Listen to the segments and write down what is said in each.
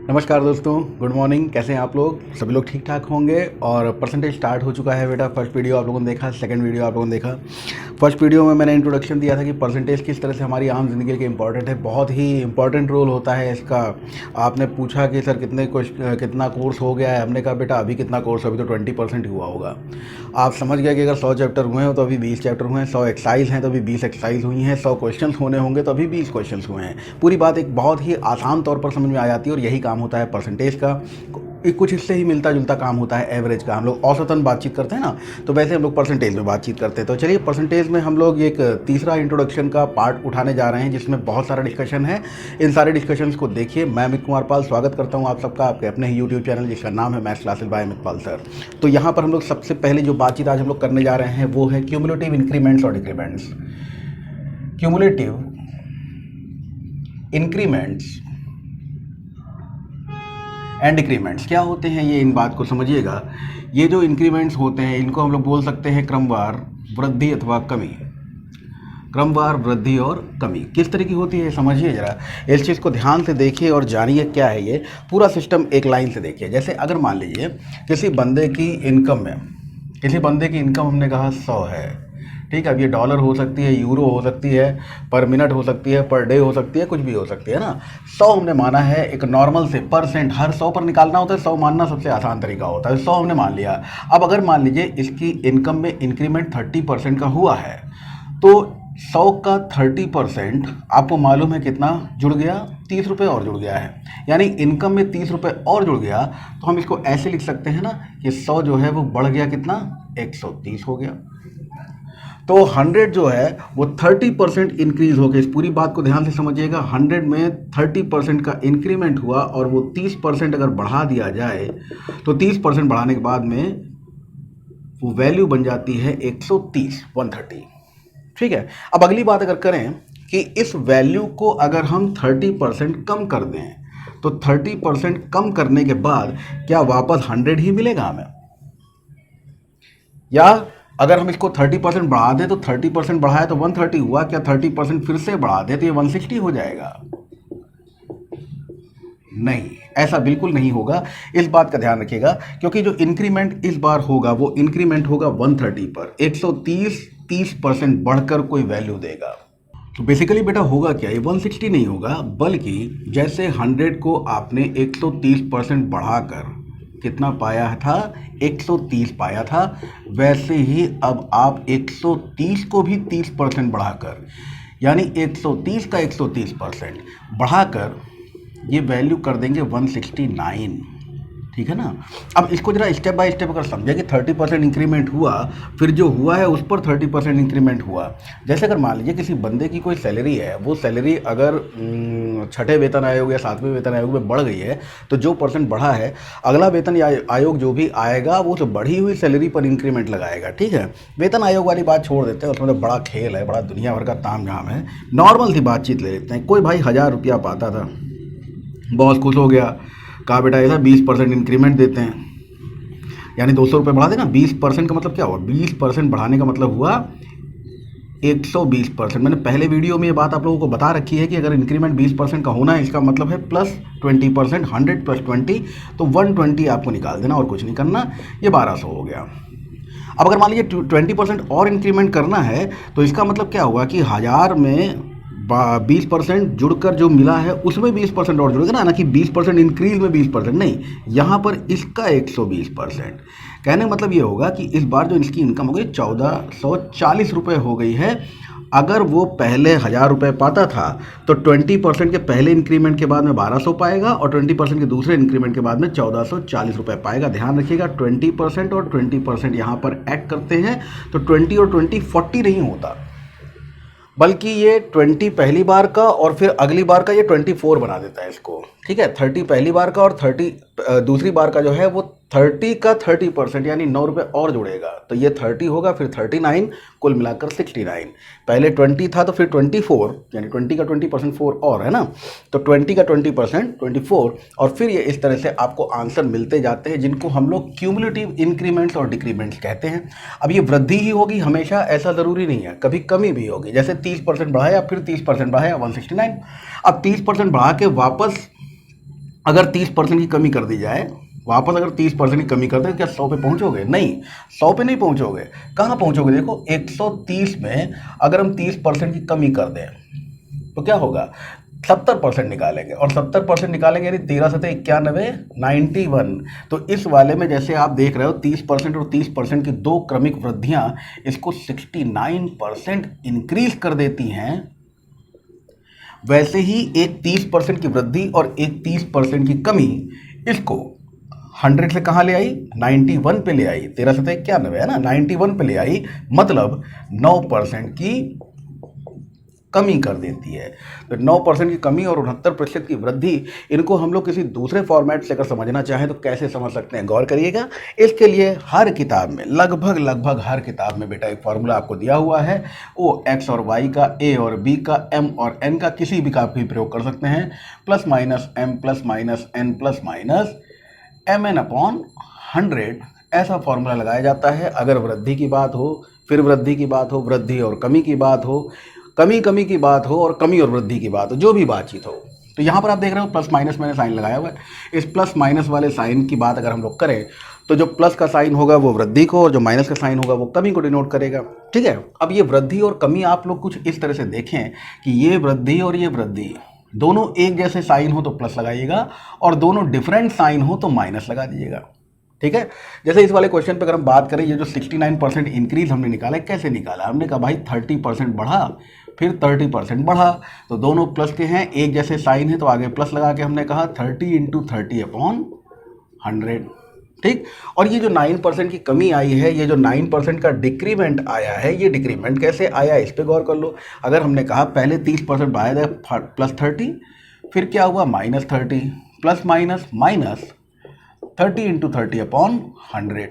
नमस्कार दोस्तों, good morning. कैसे हैं आप लोग? सभी लोग ठीक ठाक होंगे। और परसेंटेज स्टार्ट हो चुका है बेटा। फर्स्ट वीडियो आप लोगों ने देखा, सेकंड वीडियो आप लोगों ने देखा। फर्स्ट वीडियो में मैंने इंट्रोडक्शन दिया था कि परसेंटेज किस तरह से हमारी आम जिंदगी के इंपॉर्टेंट है, बहुत ही इंपॉर्टेंट रोल होता है इसका। आपने पूछा कि सर कितना कोर्स हो गया है। हमने कहा बेटा अभी कितना कोर्स, अभी तो 20% ही हुआ होगा। आप समझ गए कि अगर 100 चैप्टर हुए हैं तो अभी 20 चैप्टर हुए हैं, 100 एक्सरसाइज हैं तो अभी 20 एक्सरसाइज हुई हैं, 100 क्वेश्चन होने होंगे तो अभी 20 क्वेश्चन हुए हैं। पूरी बात एक बहुत ही आसान तौर पर समझ में आ जाती है। और यही काम होता है परसेंटेज का। कुछ इससे ही मिलता जुलता काम होता है एवरेज का। हम लोग औसतन बातचीत करते हैं ना, तो वैसे हम लोग परसेंटेज में बातचीत करते हैं। तो चलिए, परसेंटेज में हम लोग एक तीसरा इंट्रोडक्शन का पार्ट उठाने जा रहे हैं जिसमें बहुत सारा डिस्कशन है। इन सारे डिस्कशंस को देखिए। मैं अमित कुमार पाल स्वागत करता हूं आप सबका आपके अपने ही यूट्यूब चैनल जिसका नाम है मैथ्स क्लासेस बाय अमित पाल सर। तो यहाँ पर हम लोग सबसे पहले जो बातचीत आज हम लोग करने जा रहे हैं वो है क्यूमुलेटिव इंक्रीमेंट्स और डिक्रीमेंट्स। क्यूमुलेटिव इंक्रीमेंट्स एंड डिक्रीमेंट्स क्या होते हैं, ये इन बात को समझिएगा। ये जो इंक्रीमेंट्स होते हैं इनको हम लोग बोल सकते हैं क्रमवार वृद्धि अथवा कमी। क्रमवार वृद्धि और कमी किस तरह की होती है समझिए जरा। इस चीज़ को ध्यान से देखिए और जानिए क्या है ये पूरा सिस्टम। एक लाइन से देखिए। जैसे अगर मान लीजिए किसी बंदे की इनकम हमने कहा 100 है, ठीक है। अब ये डॉलर हो सकती है, यूरो हो सकती है, पर मिनट हो सकती है, पर डे हो सकती है, कुछ भी हो सकती है ना। 100 हमने माना है। एक नॉर्मल से परसेंट हर 100 पर निकालना होता है। 100 मानना सबसे आसान तरीका होता है। 100 हमने मान लिया। अब अगर मान लीजिए इसकी इनकम में इंक्रीमेंट 30% का हुआ है, तो 100 का 30% आपको मालूम है कितना जुड़ गया? 30 रुपये और जुड़ गया है। यानी इनकम में 30 रुपये और जुड़ गया। तो हम इसको ऐसे लिख सकते हैं ना कि 100 जो है वो बढ़ गया कितना? 130 हो गया। तो 100 जो है वो 30% इंक्रीज हो गया। इस पूरी बात को ध्यान से समझिएगा। 100 में 30% का इंक्रीमेंट हुआ और वो 30% अगर बढ़ा दिया जाए तो 30% बढ़ाने के बाद में वो वैल्यू बन जाती है 130, 130। ठीक है। अब अगली बात अगर करें कि इस वैल्यू को अगर हम 30% कम कर दें तो 30% कम करने के बाद क्या वापस 100 ही मिलेगा हमें? या अगर हम इसको 30% बढ़ा दें तो 30% बढ़ाया तो 130 हुआ, क्या 30% फिर से बढ़ा दें तो ये 160 हो जाएगा? नहीं, ऐसा बिल्कुल नहीं होगा। इस बात का ध्यान रखिएगा क्योंकि जो इंक्रीमेंट इस बार होगा वो इंक्रीमेंट होगा 130 पर। 130 30% बढ़कर कोई वैल्यू देगा। तो बेसिकली बेटा होगा क्या, ये 160 नहीं होगा, बल्कि जैसे 100 को आपने 130% बढ़ाकर कितना पाया था? 130 पाया था। वैसे ही अब आप 130 को भी 30% बढ़ाकर, यानी 130 का 130% बढ़ाकर ये वैल्यू कर देंगे 169। ठीक है ना। अब इसको जरा स्टेप बाय स्टेप अगर समझे कि 30% इंक्रीमेंट हुआ, फिर जो हुआ है उस पर 30% इंक्रीमेंट हुआ। जैसे अगर मान लीजिए किसी बंदे की कोई सैलरी है, वो सैलरी अगर छठे वेतन आयोग या सातवें वेतन आयोग में बढ़ गई है, तो जो परसेंट बढ़ा है अगला वेतन आयोग जो भी आएगा वो तो बढ़ी हुई सैलरी पर इंक्रीमेंट लगाएगा। ठीक है। वेतन आयोग वाली बात छोड़ देते हैं, उसमें तो बड़ा खेल है, बड़ा दुनिया भर का ताम झाम है। नॉर्मल सी बातचीत ले लेते हैं। कोई भाई 1000 रुपया पाता था, बॉस खुश हो गया, कहा बेटा ऐसा 20% इंक्रीमेंट देते हैं, यानी 200 रुपये बढ़ा देना। 20% का मतलब क्या हुआ? 20% बढ़ाने का मतलब हुआ 120%। मैंने पहले वीडियो में ये बात आप लोगों को बता रखी है कि अगर इंक्रीमेंट 20% का होना है इसका मतलब है प्लस 20%। 100 प्लस 20 तो 120 आपको निकाल देना और कुछ नहीं करना। ये 1200 हो गया। अब अगर मान लीजिए 20% और इंक्रीमेंट करना है तो इसका मतलब क्या हुआ कि 1000 में 20% जुड़कर जो मिला है उसमें 20% और जुड़ेगा ना कि 20% इंक्रीज में 20% नहीं, यहाँ पर इसका 120%। कहने का मतलब ये होगा कि इस बार जो इसकी इनकम हो गई 1440 रुपये हो गई है। अगर वो पहले 1000 रुपये पाता था तो 20% के पहले इंक्रीमेंट के बाद में 1200 पाएगा और 20% के दूसरे इंक्रीमेंट के बाद में 1440 रुपये पाएगा। ध्यान रखिएगा 20% और 20% यहाँ पर ऐड करते हैं तो 20 और 20 40 नहीं होता, बल्कि ये 20 पहली बार का और फिर अगली बार का ये 24 बना देता है इसको। ठीक है। 30 पहली बार का और 30 दूसरी बार का जो है वो 30 का 30% यानी 9 रुपये और जुड़ेगा तो ये 30 होगा, फिर 39, कुल मिलाकर 69। पहले 20 था तो फिर 24, यानी 20 का 20% 4 और है ना, तो 20 का 20% 24, और फिर ये इस तरह से आपको आंसर मिलते जाते हैं जिनको हम लोग क्यूमुलेटिव इंक्रीमेंट्स और डिक्रीमेंट्स कहते हैं। अब ये वृद्धि ही होगी हमेशा, ऐसा ज़रूरी नहीं है, कभी कमी भी होगी। जैसे 30% बढ़ाया, फिर 30% बढ़ाया 169। अब 30% बढ़ा के वापस अगर 30% की कमी कर दी जाए, वापस अगर 30% की कमी कर दें, क्या 100 पे पहुंचोगे? नहीं, 100 पे नहीं पहुंचोगे। कहाँ पहुंचोगे? देखो 130 में अगर हम 30% की कमी कर दें तो क्या होगा? 70% निकालेंगे, और 70% निकालेंगे यानी 13 सतह 91, 91। तो इस वाले में जैसे आप देख रहे हो 30% और 30% की दो क्रमिक वृद्धियां इसको 69% इंक्रीज कर देती हैं। वैसे ही एक 30% की वृद्धि और एक 30% की कमी इसको 100 से कहाँ ले आई? 91 पे ले आई। 13 सतह 91 है ना, 91 पे ले आई, मतलब 9% की कमी कर देती है। तो 9% की कमी और 69% की वृद्धि, इनको हम लोग किसी दूसरे फॉर्मेट से अगर समझना चाहें तो कैसे समझ सकते हैं? गौर करिएगा। इसके लिए हर किताब में, लगभग हर किताब में बेटा एक फॉर्मूला आपको दिया हुआ है। वो एक्स और वाई का, ए और बी का, एम और एन का, किसी भी का आप भी प्रयोग कर सकते हैं। Plus minus M plus minus N plus minus M N upon 100, ऐसा फॉर्मूला लगाया जाता है अगर वृद्धि की बात हो, फिर वृद्धि की बात हो, वृद्धि और कमी की बात हो, कमी की बात हो, और कमी और वृद्धि की बात हो, जो भी बातचीत हो। तो यहाँ पर आप देख रहे हो प्लस माइनस मैंने साइन लगाया हुआ है। इस प्लस माइनस वाले साइन की बात अगर हम लोग करें तो जो प्लस का साइन होगा वो वृद्धि को, और जो माइनस का साइन होगा वो कमी को डिनोट करेगा। ठीक है, अब ये वृद्धि और कमी आप लोग कुछ इस तरह से देखें कि ये वृद्धि और ये वृद्धि दोनों एक जैसे साइन हो तो प्लस लगाइएगा, और दोनों डिफरेंट साइन हो तो माइनस लगा दीजिएगा। ठीक है, जैसे इस वाले क्वेश्चन पे अगर हम बात करें, ये जो 69% इंक्रीज हमने निकाला है, कैसे निकाला? हमने कहा भाई 30% बढ़ा, फिर 30% बढ़ा, तो दोनों प्लस के हैं, एक जैसे साइन है तो आगे प्लस लगा के हमने कहा 30 × 30 अपॉन 100। ठीक, और ये जो 9% की कमी आई है, ये जो 9% का डिक्रीमेंट आया है, ये डिक्रीमेंट कैसे आया इस पर गौर कर लो। अगर हमने कहा पहले 30% बढ़ाया था प्लस 30, फिर क्या हुआ? Minus 30, plus minus minus 30 × 30 upon 100।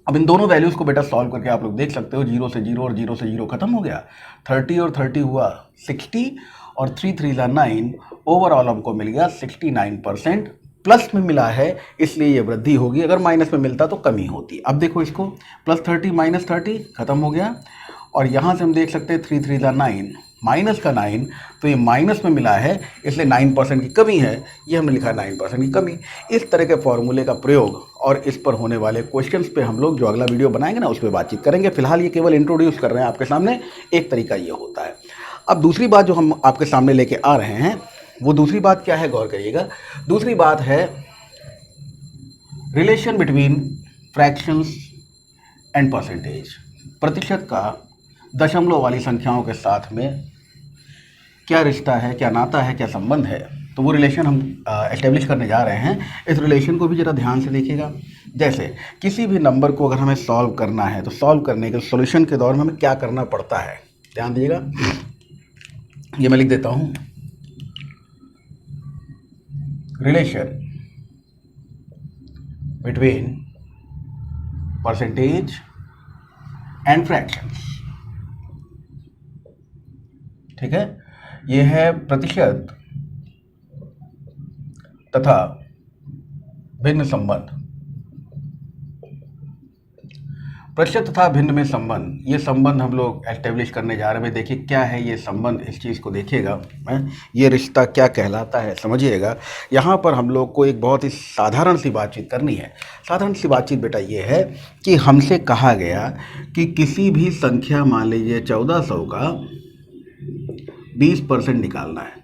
अब इन दोनों वैल्यूज़ को बेटा सॉल्व करके आप लोग देख सकते हो, 0 से 0 और 0 से 0 खत्म हो गया। 30 और 30 हुआ 60, और 3 3 9, ओवरऑल हमको मिल गया 69%। प्लस में मिला है इसलिए ये वृद्धि होगी, अगर माइनस में मिलता तो कमी होती। अब देखो इसको, प्लस 30 माइनस 30 खत्म हो गया, और यहाँ से हम देख सकते हैं 3 3 9, माइनस का 9, तो ये माइनस में मिला है इसलिए 9% की कमी है, ये हमने लिखा 9% की कमी। इस तरह के फॉर्मूले का प्रयोग और इस पर होने वाले क्वेश्चंस पे हम लोग जो अगला वीडियो बनाएंगे ना उस पर बातचीत करेंगे। फिलहाल ये केवल इंट्रोड्यूस कर रहे हैं आपके सामने, एक तरीका ये होता है। अब दूसरी बात जो हम आपके सामने लेके आ रहे हैं, वो दूसरी बात क्या है? गौर करिएगा। दूसरी बात है relation between fractions and percentage. प्रतिशत का दशमलव वाली संख्याओं के साथ में क्या रिश्ता है, क्या नाता है, क्या संबंध है, तो वो रिलेशन हम एस्टेब्लिश करने जा रहे हैं। इस रिलेशन को भी ज़रा ध्यान से देखिएगा। जैसे किसी भी नंबर को अगर हमें सॉल्व करना है तो सॉल्व करने के सॉल्यूशन के दौर में हमें क्या करना पड़ता है, ध्यान दीजिएगा। ये मैं लिख देता हूँ, relation between percentage and fractions. ठीक है, ये है प्रतिशत तथा भिन्न संबंध। प्रतिशत तथा भिन्न में संबंध, ये संबंध हम लोग एस्टेब्लिश करने जा रहे हैं। देखिए क्या है ये संबंध, इस चीज़ को देखिएगा, ये रिश्ता क्या कहलाता है समझिएगा। यहाँ पर हम लोग को एक बहुत ही साधारण सी बातचीत करनी है। साधारण सी बातचीत बेटा ये है कि हमसे कहा गया कि किसी भी संख्या, मान लीजिए 1400 का 20% निकालना है।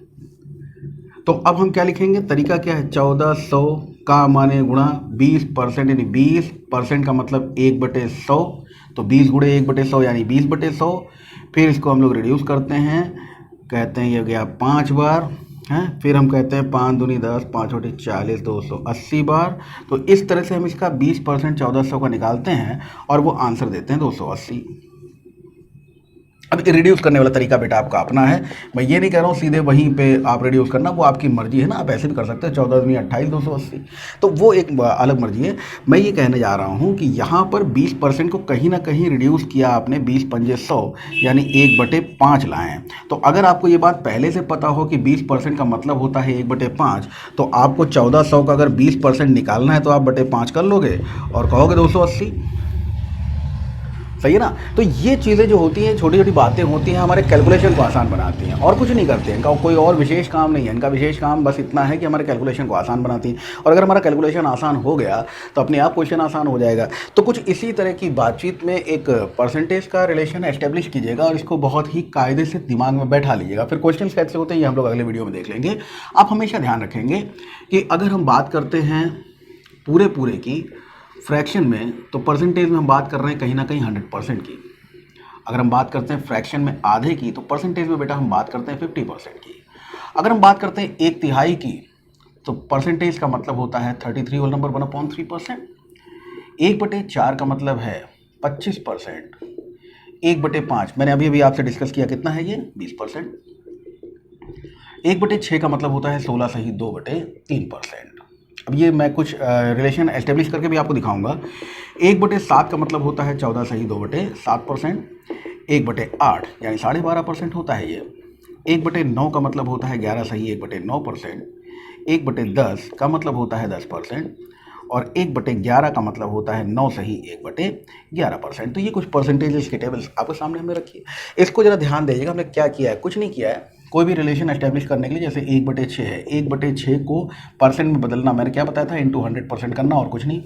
तो अब हम क्या लिखेंगे? तरीका क्या है? 1400 का माने गुणा 20%, यानी 20% का मतलब 1/100, तो 20 गुणे 1/100 यानी 20/100। फिर इसको हम लोग रिड्यूस करते हैं, कहते हैं ये गया 5 बार हैं, फिर हम कहते हैं 5 दूनी 10, 5 छोटी 40, 280 बार। तो इस तरह से हम इसका 20% 1400 का निकालते हैं और वो आंसर देते हैं 280। अब रिड्यूस करने वाला तरीका बेटा आपका अपना है, मैं ये नहीं कह रहा हूँ सीधे वहीं पे आप रिड्यूस करना, वो आपकी मर्जी है ना, आप ऐसे भी कर सकते हैं 14 दूनी 28, 280, तो वो एक अलग मर्जी है। मैं ये कहने जा रहा हूँ कि यहाँ पर 20% को कहीं ना कहीं रिड्यूस किया आपने, 20 पंजे 100 यानी 1/5 लाए हैं। तो अगर आपको ये बात पहले से पता हो कि 20% का मतलब होता है 1/5, तो आपको 1400 का अगर 20% निकालना है तो आप 5 कर लोगे और कहोगे 280। सही है ना। तो ये चीज़ें जो होती हैं, छोटी छोटी बातें होती हैं, हमारे कैलकुलेशन को आसान बनाती हैं और कुछ नहीं करते हैं। इनका कोई और विशेष काम नहीं है, इनका विशेश काम बस इतना है कि हमारे कैलकुलेशन को आसान बनाती हैं। और अगर हमारा कैलकुलेशन आसान हो गया तो अपने आप क्वेश्चन आसान हो जाएगा। तो कुछ इसी तरह की बातचीत में एक परसेंटेज का रिलेशन एस्टेब्लिश कीजिएगा और इसको बहुत ही कायदे से दिमाग में बैठा लीजिएगा। फिर क्वेश्चन कैसे होते हैं ये हम लोग अगले वीडियो में देख लेंगे। आप हमेशा ध्यान रखेंगे कि अगर हम बात करते हैं पूरे की फ्रैक्शन में, तो परसेंटेज में हम बात कर रहे हैं कहीं ना कहीं 100% की। अगर हम बात करते हैं फ्रैक्शन में आधे की, तो परसेंटेज में बेटा हम बात करते हैं 50% की। अगर हम बात करते हैं 1/3 की, तो परसेंटेज का मतलब होता है 33 होल नंबर 1/3%। 1/4 का मतलब है 25%। 1/5 मैंने अभी अभी आपसे डिस्कस किया, कितना है ये 20%। 1/6 का मतलब होता है 16 सही 2/3%। अब ये मैं कुछ रिलेशन एस्टेब्लिश करके भी आपको दिखाऊंगा। 1/7 का मतलब होता है 14 सही 2/7%। 1/8 यानी 12.5% होता है ये। 1/9 का मतलब होता है 11 सही 1/9%। 1/10 का मतलब होता है 10%। और 1/11 का मतलब होता है 9 सही 1/11%। तो ये कुछ परसेंटेजेस के टेबल्स आपके सामने हमने रखी है, इसको जरा ध्यान दीजिएगा। हमने क्या किया है, कुछ नहीं किया है। कोई भी रिलेशन एस्टेब्लिश करने के लिए, जैसे 1/6 है, 1/6 को परसेंट में बदलना, मैंने क्या बताया था, इंटू 100% करना और कुछ नहीं।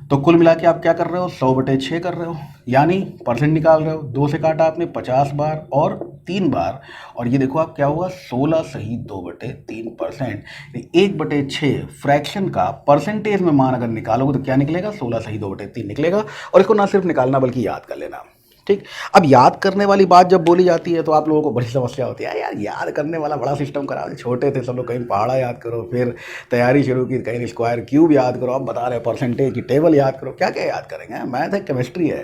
तो कुल मिला के आप क्या कर रहे हो, 100/6 कर रहे हो, यानी परसेंट निकाल रहे हो। 2 से काटा आपने 50 बार और 3 बार, और ये देखो आप क्या हुआ, 16 सही 2/3%। 1/6 फ्रैक्शन का परसेंटेज में मान अगर निकालोगे तो क्या निकलेगा, 16 सही 2/3 निकलेगा। और इसको ना सिर्फ निकालना बल्कि याद कर लेना। ठीक, अब याद करने वाली बात जब बोली जाती है तो आप लोगों को बड़ी समस्या होती है, यार याद करने वाला बड़ा सिस्टम करा, छोटे थे सब लोग, कहीं पहाड़ा याद करो, फिर तैयारी शुरू की, कहीं स्क्वायर क्यूब याद करो, अब बता रहे परसेंटेज की टेबल याद करो। क्या क्या याद करेंगे, मैथ है, केमिस्ट्री है।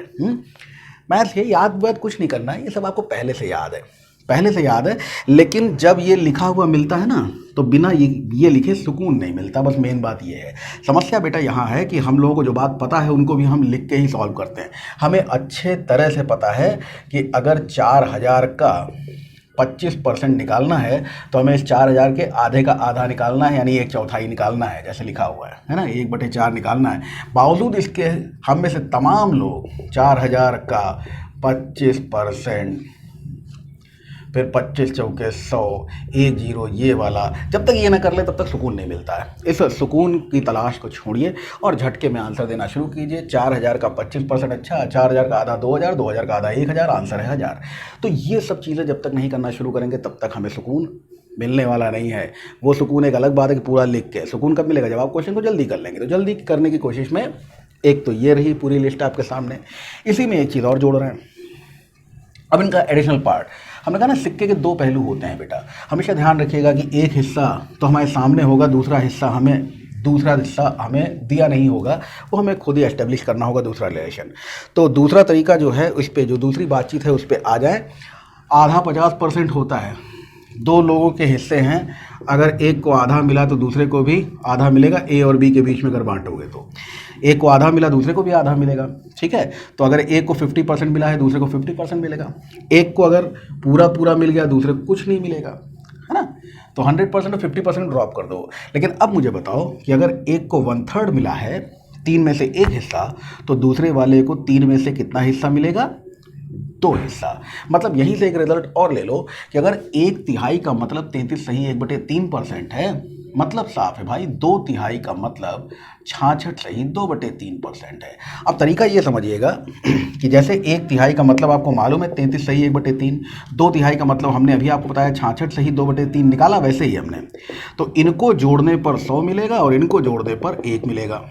मैथ ये याद वाद कुछ नहीं करना है, ये सब आपको पहले से याद है, पहले से याद है। लेकिन जब ये लिखा हुआ मिलता है ना, तो बिना ये लिखे सुकून नहीं मिलता। बस मेन बात ये है। समस्या बेटा यहाँ है कि हम लोगों को जो बात पता है उनको भी हम लिख के ही सॉल्व करते हैं। हमें अच्छे तरह से पता है कि अगर 4000 का 25% निकालना है तो हमें इस 4000 के आधे का आधा निकालना है, यानी 1/4 निकालना है, जैसे लिखा हुआ है ना, 1/4 निकालना है। बावजूद इसके हम में से तमाम लोग 4000 का 25%, फिर 25 चौके 100, 1 0 ये वाला, जब तक ये ना कर ले तब तक सुकून नहीं मिलता है। इस सुकून की तलाश को छोड़िए और झटके में आंसर देना शुरू कीजिए। 4000 का 25%, अच्छा 4000 का आधा 2000, 2000 का आधा 1000, आंसर है 1000। तो ये सब चीज़ें जब तक नहीं करना शुरू करेंगे तब तक हमें सुकून मिलने वाला नहीं है। वो सुकून एक अलग बात है कि पूरा लिख के, सुकून कब मिलेगा, जब आप क्वेश्चन को जल्दी कर लेंगे। तो जल्दी करने की कोशिश में एक तो ये रही पूरी लिस्ट आपके सामने, इसी में एक चीज़ और जोड़ रहे हैं। अब इनका एडिशनल पार्ट, हमने कहा ना सिक्के के 2 पहलू होते हैं बेटा। हमेशा ध्यान रखिएगा कि एक हिस्सा तो हमारे सामने होगा, दूसरा हिस्सा हमें दिया नहीं होगा, वो हमें खुद ही एस्टेब्लिश करना होगा दूसरा रिलेशन। तो दूसरा तरीका जो है, उस पर जो दूसरी बातचीत है उस पर आ जाए। आधा 50% होता है, 2 लोगों के हिस्से हैं, अगर एक को आधा मिला तो दूसरे को भी आधा मिलेगा। ए और बी के बीच में अगर बांटोगे तो एक को आधा मिला दूसरे को भी आधा मिलेगा, ठीक है। तो अगर एक को 50% मिला है दूसरे को 50% मिलेगा। एक को अगर पूरा मिल गया दूसरे को कुछ नहीं मिलेगा, है ना। तो 100% और 50% ड्रॉप कर दो। लेकिन अब मुझे बताओ कि अगर एक को 1/3 मिला है, 3 में से एक हिस्सा, तो दूसरे वाले को 3 में से कितना हिस्सा मिलेगा, 2 हिस्सा। मतलब यहीं से एक रिजल्ट और ले लो कि अगर 1/3 का मतलब 33 सही 1/3% है, मतलब साफ है भाई, 2/3 का मतलब 66 सही 2/3% है। अब तरीका ये समझिएगा कि जैसे 1/3 का मतलब आपको मालूम है 33 सही 1/3, 2/3 का मतलब हमने अभी आपको बताया 66 सही 2/3 निकाला, वैसे ही हमने तो इनको जोड़ने पर 100 मिलेगा और इनको जोड़ने पर 1 मिलेगा।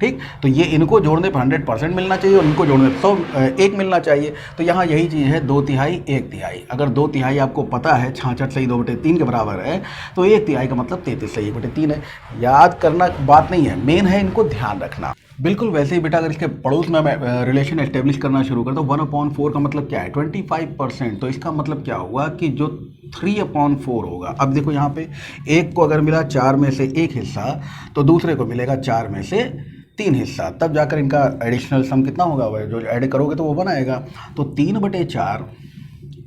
ठीक, तो ये इनको जोड़ने पर 100% मिलना चाहिए और इनको जोड़ने पर 1 मिलना चाहिए। तो यहाँ यही चीज़ है, 2/3 1/3। अगर 2/3 आपको पता है 66 सही 2/3 के बराबर है, तो 1/3 का मतलब 33 सही 1/3 है। याद करना बात नहीं है, मेन है इनको ध्यान रखना। बिल्कुल वैसे ही बेटा अगर इसके पड़ोस में मैं रिलेशन एस्टेब्लिश करना शुरू कर, तो 1/4 का मतलब क्या है, 25%। तो इसका मतलब क्या हुआ कि जो 3/4 होगा। अब देखो यहाँ पे एक को अगर मिला 4 में से एक हिस्सा, तो दूसरे को मिलेगा 4 में से 3 हिस्सा, तब जाकर इनका एडिशनल सम कितना होगा, जो ऐड करोगे तो वो बनाएगा। तो 3/4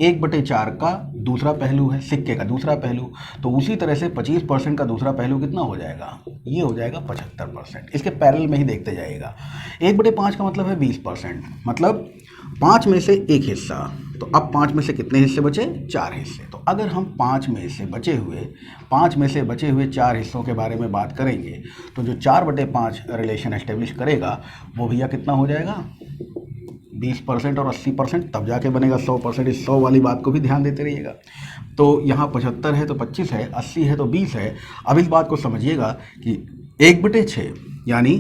1/4 का दूसरा पहलू है, सिक्के का दूसरा पहलू। तो उसी तरह से 25% का दूसरा पहलू कितना हो जाएगा, ये हो जाएगा 75%। इसके पैरेलल में ही देखते जाइएगा। 1/5 का मतलब है 20%, मतलब 5 में से एक हिस्सा। तो अब 5 में से कितने हिस्से बचे, 4 हिस्से। तो अगर हम 5 में से बचे हुए 4 हिस्सों के बारे में बात करेंगे तो जो 4/5 रिलेशन एस्टेब्लिश करेगा वो भैया कितना हो जाएगा, 20% और 80%, तब जाके बनेगा 100%। इस 100 वाली बात को भी ध्यान देते रहिएगा। तो यहाँ 75 है तो 25 है, 80 है तो 20 है। अब इस बात को समझिएगा कि 1/6 यानी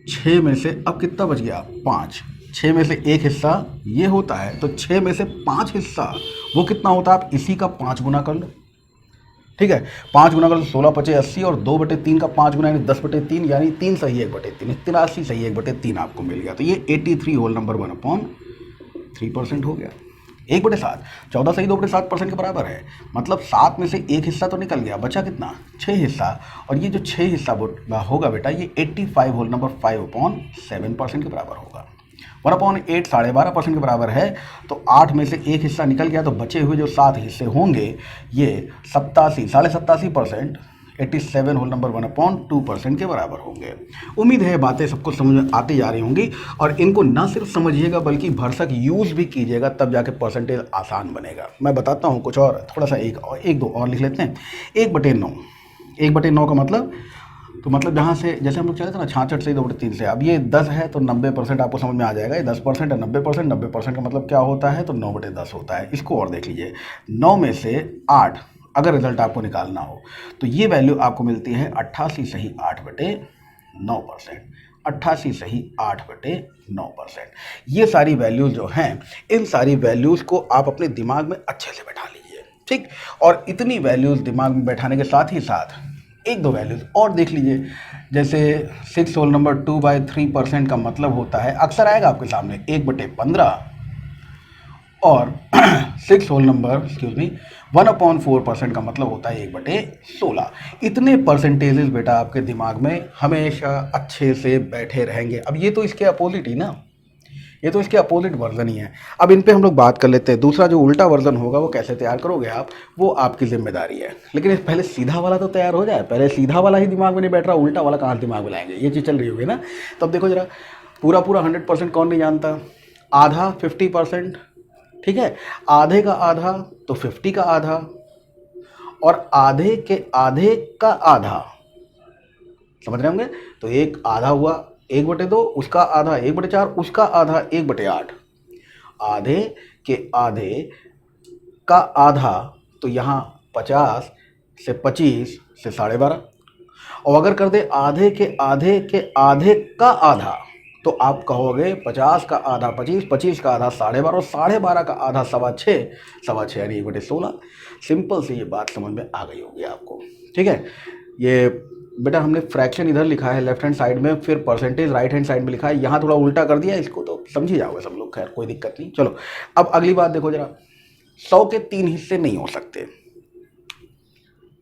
6 में से अब कितना बच गया, 5। 6 में से एक हिस्सा ये होता है, तो 6 में से 5 हिस्सा वो कितना होता है, आप इसी का 5 गुना कर लो। ठीक है, 5 गुना कर लो, 16 पचे 80 और 2/3 का 5 गुना यानी 10/3 यानी 3 सही 1/3, 83 सही 1/3 आपको मिल गया। तो ये 83 होल नंबर 1/3% हो गया। 1/7, 14 सही 2/7% के बराबर है। मतलब 7 में से एक हिस्सा तो निकल गया, बचा कितना, 6 हिस्सा। और ये जो 6 हिस्सा होगा बेटा, ये 85 होल नंबर 5/7% के बराबर होगा। 1/8 12.5% के बराबर है। तो 8 में से एक हिस्सा निकल गया, तो बचे हुए जो 7 हिस्से होंगे ये 87 87.5% 87 होल नंबर 1/2% के बराबर होंगे। उम्मीद है बातें सबको समझ में आती जा रही होंगी, और इनको ना सिर्फ समझिएगा बल्कि भरसक यूज़ भी कीजिएगा, तब जाके परसेंटेज आसान बनेगा। मैं बताता हूँ कुछ और, थोड़ा सा एक दो और लिख लेते हैं। 1/9, 1/9 का मतलब, तो मतलब जहाँ से जैसे हम लोग चले थे ना 66 से 2/3 से, अब ये 10 है तो 90% आपको समझ में आ जाएगा। ये 10% है, 90%, 90% का मतलब क्या होता है, तो 9/10 होता है। इसको और देख लीजिए, 9 में से 8 अगर रिजल्ट आपको निकालना हो तो ये वैल्यू आपको मिलती है 88 सही 8/9%, 88 सही 8/9%। ये सारी वैल्यूज़ जो हैं, इन सारी वैल्यूज़ को आप अपने दिमाग में अच्छे से बैठा लीजिए, ठीक। और इतनी वैल्यूज़ दिमाग में बैठाने के साथ ही साथ एक दो वैल्यूज़ और देख लीजिए। जैसे 6 होल नंबर 2/3% का मतलब होता है, अक्सर आएगा आपके सामने 1/15, और 6 होल नंबर 1/4% का मतलब होता है 1/16। इतने परसेंटेजेस बेटा आपके दिमाग में हमेशा अच्छे से बैठे रहेंगे। अब ये तो इसके अपोजिट ही ना, ये तो इसके अपोजिट वर्जन ही है। अब इन पे हम लोग बात कर लेते हैं। दूसरा जो उल्टा वर्जन होगा वो कैसे तैयार करोगे आप, वो आपकी जिम्मेदारी है। लेकिन पहले सीधा वाला तो तैयार हो जाए, पहले सीधा वाला ही दिमाग में नहीं बैठ रहा, उल्टा वाला कहाँ दिमाग में लाएंगे, ये चीज़ चल रही होगी ना। तब देखो जरा, पूरा 100% कौन नहीं जानता, आधा 50%, ठीक है, आधे का आधा तो 50 का आधा, और आधे के आधे का आधा, समझ रहे होंगे। तो एक आधा हुआ 1/2, उसका आधा 1/4, उसका आधा 1/8, आधे के आधे का आधा, तो यहाँ 50 से 25 से 12.5। और अगर कर दे आधे के आधे के आधे का आधा, तो आप कहोगे 50 का आधा 25, 25 का आधा 12.5, और 12.5 का आधा 6.25, 6.25 यानी 1/16। सिंपल सी ये बात समझ में आ गई होगी आपको, ठीक है। ये बेटा हमने फ्रैक्शन इधर लिखा है लेफ्ट हैंड साइड में, फिर परसेंटेज राइट हैंड साइड में लिखा है, यहाँ थोड़ा उल्टा कर दिया, इसको तो समझ ही जाओगे सब लोग, खैर कोई दिक्कत नहीं। चलो अब अगली बात देखो जरा, 100 के 3 हिस्से नहीं हो सकते,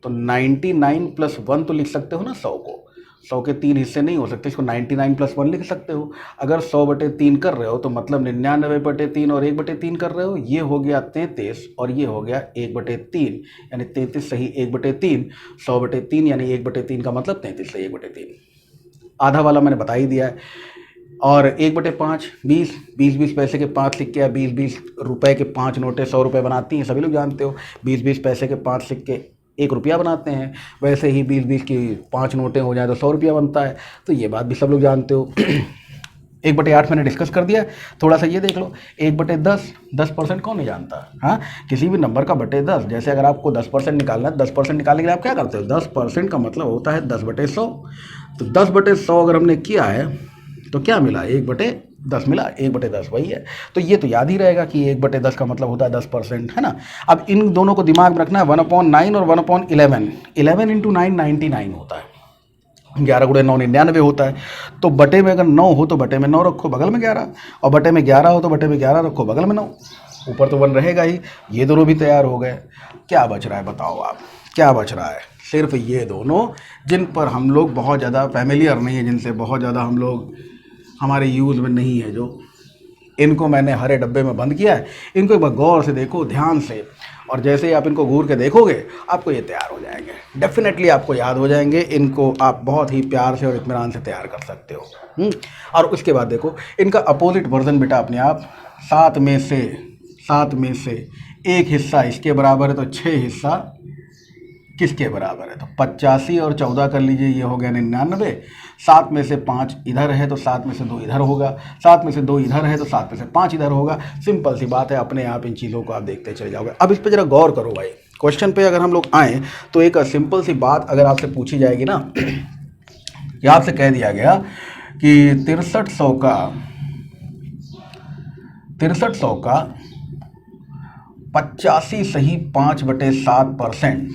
तो 99 + 1 तो लिख सकते हो ना 100 को, 100 के 3 हिस्से नहीं हो सकते, इसको 99 + 1 लिख सकते हो। अगर 100/3 कर रहे हो तो मतलब 99/3 और 1/3 कर रहे हो, ये हो गया 33 और ये हो गया 1/3, यानी 33 सही 1/3, 100/3 यानी 1/3 का मतलब 33 सही 1/3। आधा वाला मैंने बता ही दिया है। और 1/5 20 पैसे के 5 सिक्के, 20 रुपए के 5 नोटें 100 रुपये बनाती हैं, सभी लोग जानते हो। 20 पैसे के 5 सिक्के 1 रुपया बनाते हैं, वैसे ही 20 की 5 नोटें हो जाए तो 100 रुपया बनता है, तो ये बात भी सब लोग जानते हो। 1/8 मैंने डिस्कस कर दिया। थोड़ा सा ये देख लो, 1/10, 10% कौन नहीं जानता, हाँ, किसी भी नंबर का बटे 10। जैसे अगर आपको 10% निकालना है, 10% निकालने के लिए आप क्या करते हो, 10% का मतलब होता है 10/100। तो 10/100 अगर हमने किया है तो क्या मिला, 1/10 मिला, 1/10 वही है। तो ये तो याद ही रहेगा कि 1/10 का मतलब होता है 10%, है ना। अब इन दोनों को दिमाग में रखना है, 1/9 और 1/11, 11 × 9 99 होता है, 11 × 9 99 होता है। तो बटे में अगर 9 हो तो बटे में 9 रखो, बगल में 11, और बटे में 11 हो तो बटे में 11 रखो, बगल में 9, ऊपर तो 1 रहेगा ही। ये दोनों भी तैयार हो गए। क्या बच रहा है बताओ आप, क्या बच रहा है, सिर्फ ये दोनों जिन पर हम लोग बहुत ज़्यादा फैमिलियर नहीं है, जिनसे बहुत ज़्यादा हम लोग हमारे यूज़ में नहीं है, जो इनको मैंने हरे डब्बे में बंद किया है। इनको एक बार गौर से देखो, ध्यान से, और जैसे ही आप इनको घूर के देखोगे आपको ये तैयार हो जाएंगे, डेफिनेटली आपको याद हो जाएंगे। इनको आप बहुत ही प्यार से और इत्मीनान से तैयार कर सकते हो। और उसके बाद देखो इनका अपोजिट वर्जन बेटा अपने आप 7 में से एक हिस्सा इसके बराबर है तो 6 हिस्सा किसके बराबर है, तो 85 और 14 कर लीजिए, ये हो गया 99। 7 में से 5 इधर है तो 7 में से 2 इधर होगा, 7 में से 2 इधर है तो 7 में से 5 इधर होगा। सिंपल सी बात है, अपने आप इन चीज़ों को आप देखते चले जाओगे। अब इस पर जरा गौर करो भाई, क्वेश्चन पे अगर हम लोग आएँ तो एक सिंपल सी बात अगर आपसे पूछी जाएगी ना, कि आपसे कह दिया गया कि 6300 का 85 सही 5/7%,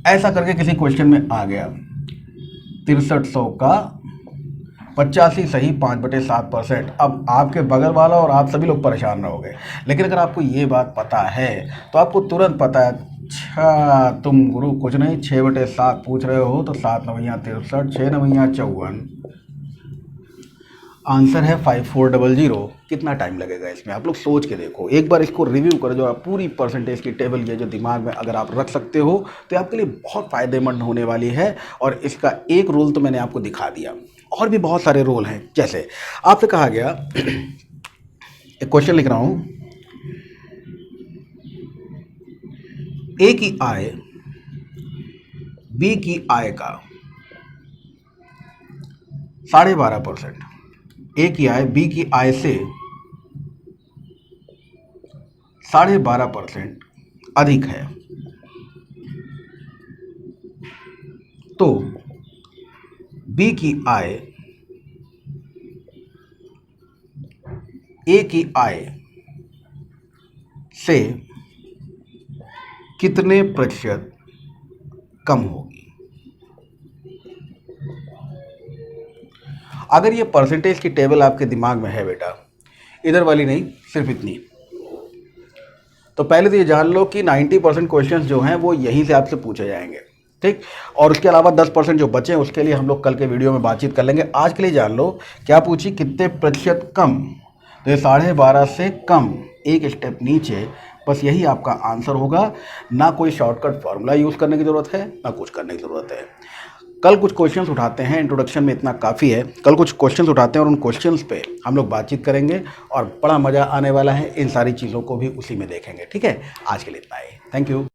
ऐसा करके किसी क्वेश्चन में आ गया। 6300 का 85 सही 5/7%। अब आपके बगल वाला और आप सभी लोग परेशान रहोगे, लेकिन अगर आपको ये बात पता है तो आपको तुरंत पता है, अच्छा तुम गुरु कुछ नहीं, 6/7 पूछ रहे हो तो 7 9 63, 6 9 54, आंसर है 5400। कितना टाइम लगेगा इसमें, आप लोग सोच के देखो एक बार, इसको रिव्यू करो। जो आप पूरी परसेंटेज की टेबल ये जो दिमाग में अगर आप रख सकते हो तो आपके लिए बहुत फ़ायदेमंद होने वाली है। और इसका एक रूल तो मैंने आपको दिखा दिया, और भी बहुत सारे रूल हैं। जैसे आपसे कहा गया, एक क्वेश्चन लिख रहा हूँ, ए की आय बी की आय का 12.5%, ए की आय बी की आय से 12.5% अधिक है, तो बी की आय ए की आय से कितने प्रतिशत कम होगी। अगर ये परसेंटेज की टेबल आपके दिमाग में है बेटा, इधर वाली नहीं, सिर्फ इतनी, तो पहले तो ये जान लो कि 90% क्वेश्चंस जो हैं वो यहीं से आपसे पूछे जाएंगे, ठीक। और उसके अलावा 10% जो बचे हैं उसके लिए हम लोग कल के वीडियो में बातचीत कर लेंगे। आज के लिए जान लो क्या पूछी, कितने प्रतिशत कम, तो ये 12.5 से कम, एक स्टेप नीचे, बस यही आपका आंसर होगा। ना कोई शॉर्टकट फॉर्मूला यूज़ करने की ज़रूरत है, ना कुछ करने की ज़रूरत है। कल कुछ क्वेश्चंस उठाते हैं, इंट्रोडक्शन में इतना काफ़ी है। कल कुछ क्वेश्चंस उठाते हैं और उन क्वेश्चंस पे हम लोग बातचीत करेंगे और बड़ा मज़ा आने वाला है। इन सारी चीज़ों को भी उसी में देखेंगे, ठीक है। आज के लिए इतना ही, थैंक यू।